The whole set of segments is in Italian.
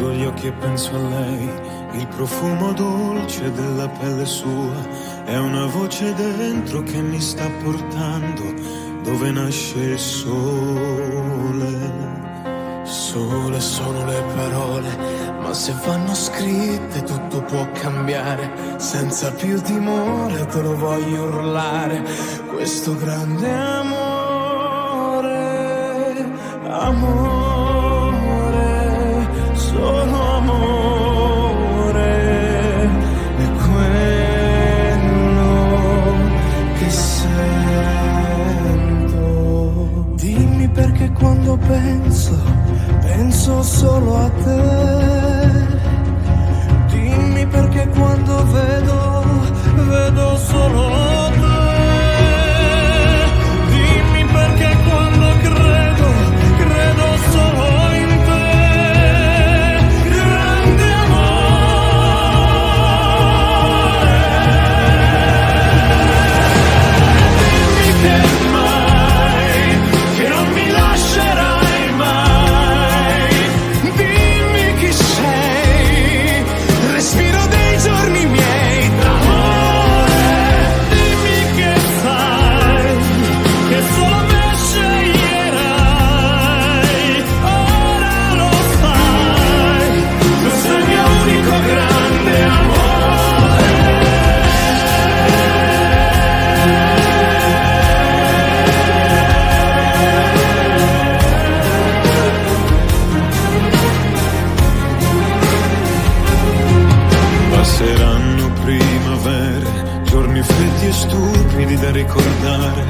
Chiudo gli occhi e penso a lei, il profumo dolce della pelle sua, è una voce dentro che mi sta portando dove nasce il sole. Sole sono le parole, ma se vanno scritte tutto può cambiare. Senza più timore te lo voglio urlare, questo grande amore, amore, solo amore, è quello che sento. Dimmi perché quando penso solo a te. Dimmi perché quando vedo solo te. Dimmi perché quando credo solo in te. Grande amore. Dimmi che mai, che non mi lascerai mai. Dimmi chi sei, respiro dei giorni miei d'amore. Dimmi che sai, che solo me sceglierai. Ora lo sai, tu sei il mio unico grande amore. Passeranno primavere, giorni freddi e stupidi da ricordare,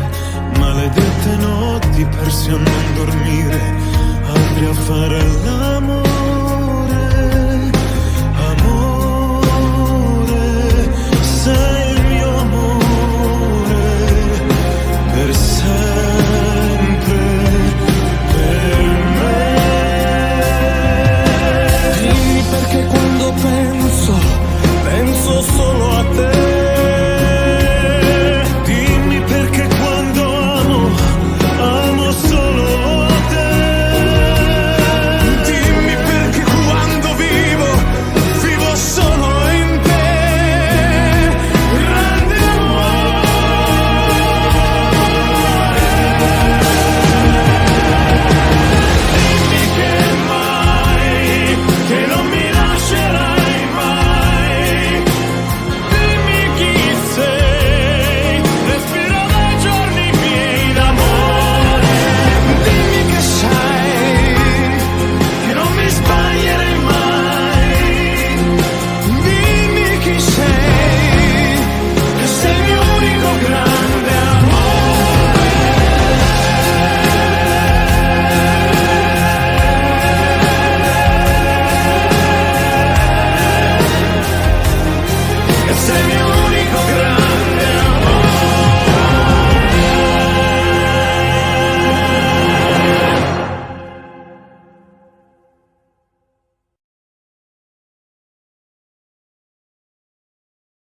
maledette notti persi a non dormire, altri a fare la